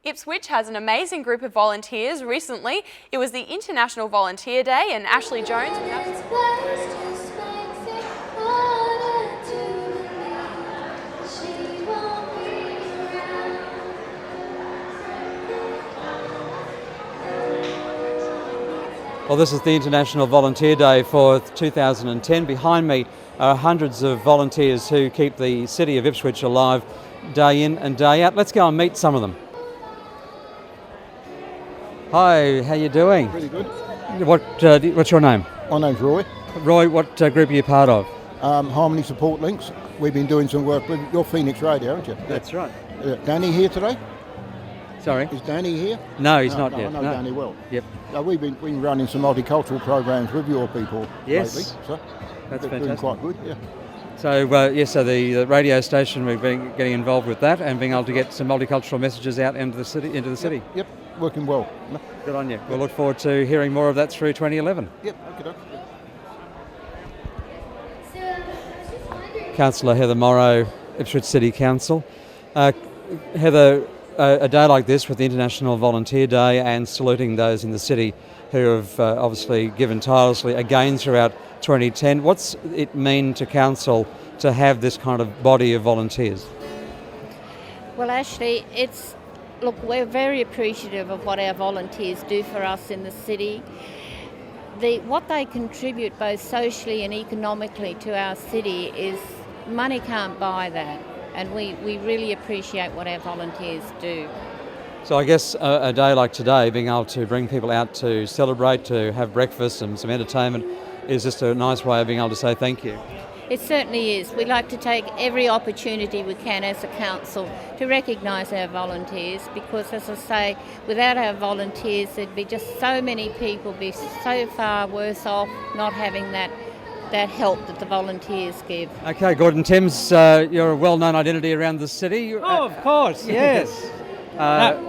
Ipswich has an amazing group of volunteers. Recently, it was the International Volunteer Day, and Ashley Jones... Well, this is the International Volunteer Day for 2010. Behind me are hundreds of volunteers who keep the city of Ipswich alive day in and day out. Let's go and meet some of them. Hi, how you doing? Pretty good. What's your name? My name's Roy. Roy, what group are you part of? Harmony Support Links. We've been doing some work with your Phoenix Radio, aren't you? That's right. Danny here today? Sorry? Is Danny here? No, he's not yet. I know Danny well. Yep. We've been running some multicultural programs with your people Yes. lately. So That's doing fantastic. quite good, yeah. So the radio station, we've been getting involved with that and being able to get some multicultural messages out into the city. Yep, working well. Good on you. We'll look forward to hearing more of that through 2011. Yep, okay. Councillor Heather Morrow, Ipswich City Council. Heather, a day like this with the International Volunteer Day and saluting those in the city who have obviously given tirelessly again throughout 2010. What's it mean to Council to have this kind of body of volunteers? Well, Ashley, we're very appreciative of what our volunteers do for us in the city. What they contribute both socially and economically to our city is money can't buy that. And we really appreciate what our volunteers do. So I guess a day like today, being able to bring people out to celebrate, to have breakfast and some entertainment is just a nice way of being able to say thank you. It certainly is. We like to take every opportunity we can as a council to recognise our volunteers because, as I say, without our volunteers there'd be just so many people be so far worse off not having that help that the volunteers give. Okay, Gordon Timms, you're a well-known identity around the city. Oh, of course, yes.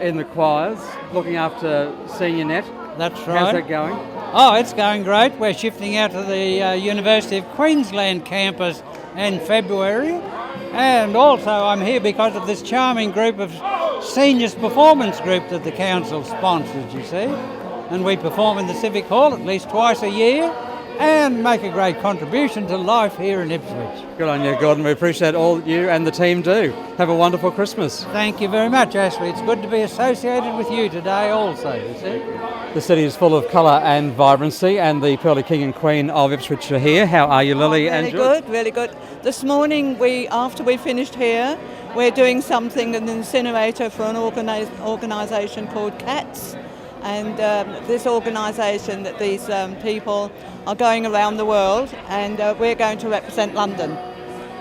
In the choirs, looking after Senior Net. That's right. How's that going? Oh, it's going great. We're shifting out to the University of Queensland campus in February. And also I'm here because of this charming group of seniors performance group that the council sponsors, you see. And we perform in the Civic Hall at least twice a year and make a great contribution to life here in Ipswich. Good on you, Gordon. We appreciate all you and the team do. Have a wonderful Christmas. Thank you very much, Ashley. It's good to be associated with you today also, you see. The city is full of colour and vibrancy, and the Pearly King and Queen of Ipswich are here. How are you, Lily and George? Really good. This morning, after we finished here, we're doing something in the incinerator for an organisation called CATS. And this organisation that these people are going around the world, and we're going to represent London.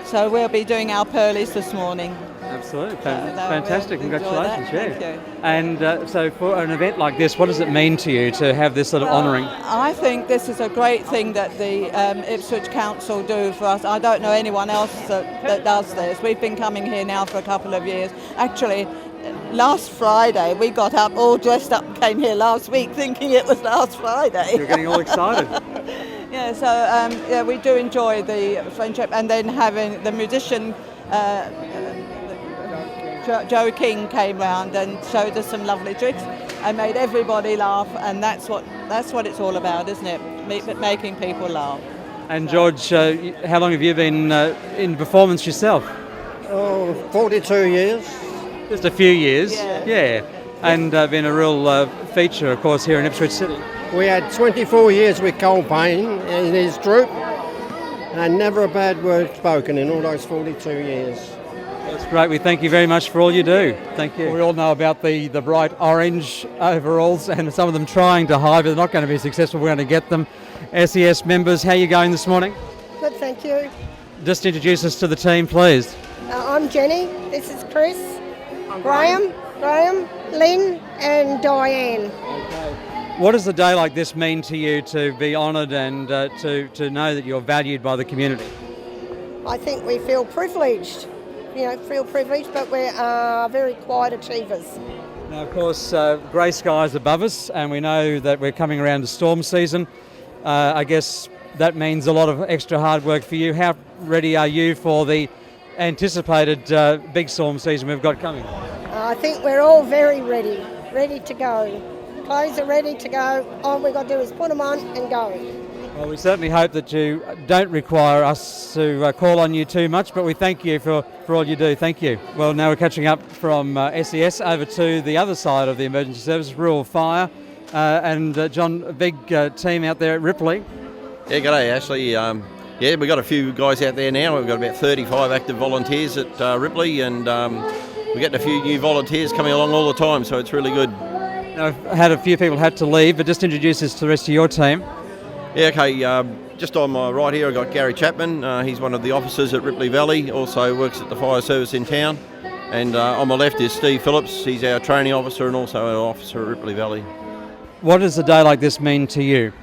So we'll be doing our pearlies this morning. Absolutely. Fantastic. We'll congratulations. Thank you. And so for an event like this, what does it mean to you to have this sort of honouring? I think this is a great thing that the Ipswich Council do for us. I don't know anyone else that does this. We've been coming here now for a couple of years. Actually, last Friday we got up all dressed up and came here last week thinking it was last Friday. You're getting all excited. Yeah, so we do enjoy the friendship, and then having the musician Joe King came round and showed us some lovely tricks and made everybody laugh, and that's what it's all about, isn't it? Making people laugh. And George, how long have you been in performance yourself? Oh, 42 years. Just a few years, yeah. And been a real feature, of course, here in Ipswich City. We had 24 years with Cole Payne in his troupe, and never a bad word spoken in all those 42 years. That's great. We thank you very much for all you do. Thank you. We all know about the bright orange overalls, and some of them trying to hide, but they're not going to be successful. We're going to get them. SES members, how are you going this morning? Good, thank you. Just introduce us to the team, please. I'm Jenny. This is Chris. Graham, Lynn and Diane. What does a day like this mean to you, to be honoured and to know that you're valued by the community? I think we feel privileged, but we're very quiet achievers. Now, of course, grey skies above us, and we know that we're coming around to storm season. I guess that means a lot of extra hard work for you. How ready are you for the anticipated big storm season we've got coming? I think we're all very ready to go. Clothes are ready to go. All we've got to do is put them on and go. Well, we certainly hope that you don't require us to call on you too much, but we thank you for all you do. Thank you. Well, now we're catching up from SES over to the other side of the emergency service, rural fire. And John, a big team out there at Ripley. Yeah, g'day Ashley. We've got a few guys out there now. We've got about 35 active volunteers at Ripley, and we're getting a few new volunteers coming along all the time, so it's really good. Now, I've had a few people had to leave, but just introduce us to the rest of your team. Yeah, okay. Just on my right here, I've got Gary Chapman. He's one of the officers at Ripley Valley, also works at the fire service in town. And on my left is Steve Phillips. He's our training officer and also our officer at Ripley Valley. What does a day like this mean to you?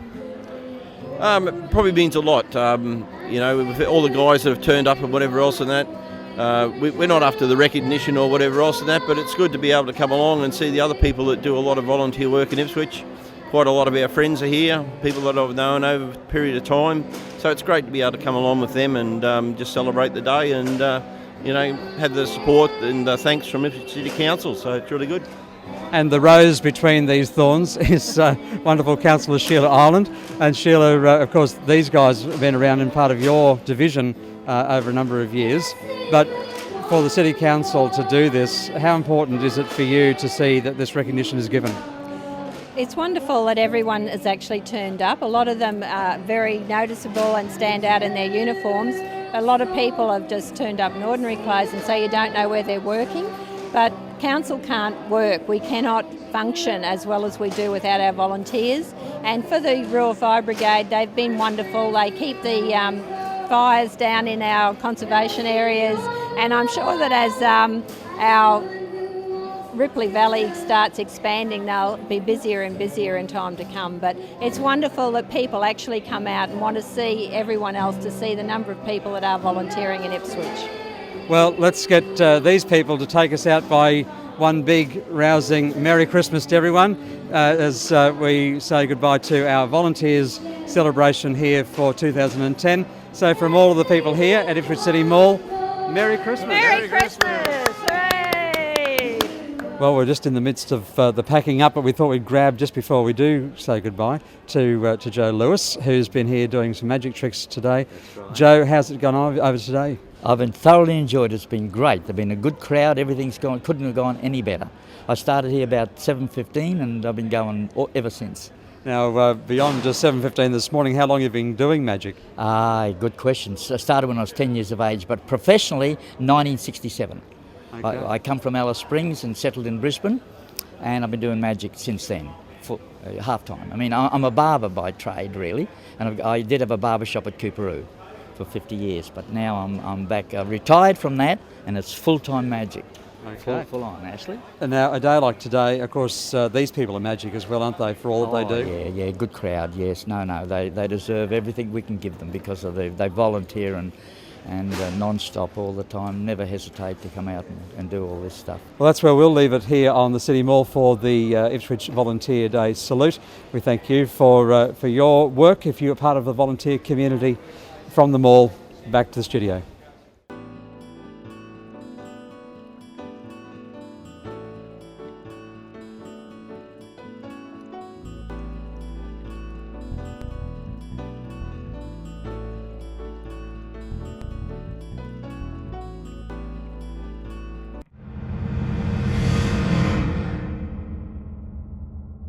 It probably means a lot. With all the guys that have turned up and whatever else and that, we're not after the recognition or whatever else and that, but it's good to be able to come along and see the other people that do a lot of volunteer work in Ipswich. Quite a lot of our friends are here, people that I've known over a period of time. So it's great to be able to come along with them and just celebrate the day and, have the support and thanks from Ipswich City Council. So it's really good. And the rose between these thorns is wonderful Councillor Sheila Ireland. And Sheila, of course, these guys have been around in part of your division over a number of years. But for the City Council to do this, how important is it for you to see that this recognition is given? It's wonderful that everyone has actually turned up. A lot of them are very noticeable and stand out in their uniforms. A lot of people have just turned up in ordinary clothes and say you don't know where they're working. But council can't work. We cannot function as well as we do without our volunteers. And for the Rural Fire Brigade, they've been wonderful. They keep the fires down in our conservation areas. And I'm sure that as our Ripley Valley starts expanding, they'll be busier and busier in time to come. But it's wonderful that people actually come out and want to see everyone else, to see the number of people that are volunteering in Ipswich. Well, let's get these people to take us out by one big, rousing Merry Christmas to everyone as we say goodbye to our volunteers celebration here for 2010. So from all of the people here at Ipswich City Mall, Merry Christmas! Merry Christmas! Hooray! Well, we're just in the midst of the packing up, but we thought we'd grab, just before we do say goodbye, to Joe Lewis, who's been here doing some magic tricks today. Right. Joe, how's it gone over today? I've been thoroughly enjoyed it. It's been great. There's been a good crowd. Everything's gone. Couldn't have gone any better. I started here about 7:15 and I've been going ever since. Now, beyond just 7:15 this morning, how long have you been doing magic? Good question. I started when I was 10 years of age, but professionally, 1967. Okay. I come from Alice Springs and settled in Brisbane, and I've been doing magic since then, for half-time. I mean, I'm a barber by trade, really, and I did have a barber shop at Cooperoo for 50 years, but now I'm back, retired from that, and it's full-time magic. Okay. Full on, Ashley. And now, a day like today, of course, these people are magic as well, aren't they, for all that they do? Yeah, good crowd, yes. No, they deserve everything we can give them because of they volunteer and non-stop all the time, never hesitate to come out and do all this stuff. Well, that's where we'll leave it here on the City Mall for the Ipswich Volunteer Day salute. We thank you for your work. If you're part of the volunteer community, from the mall back to the studio.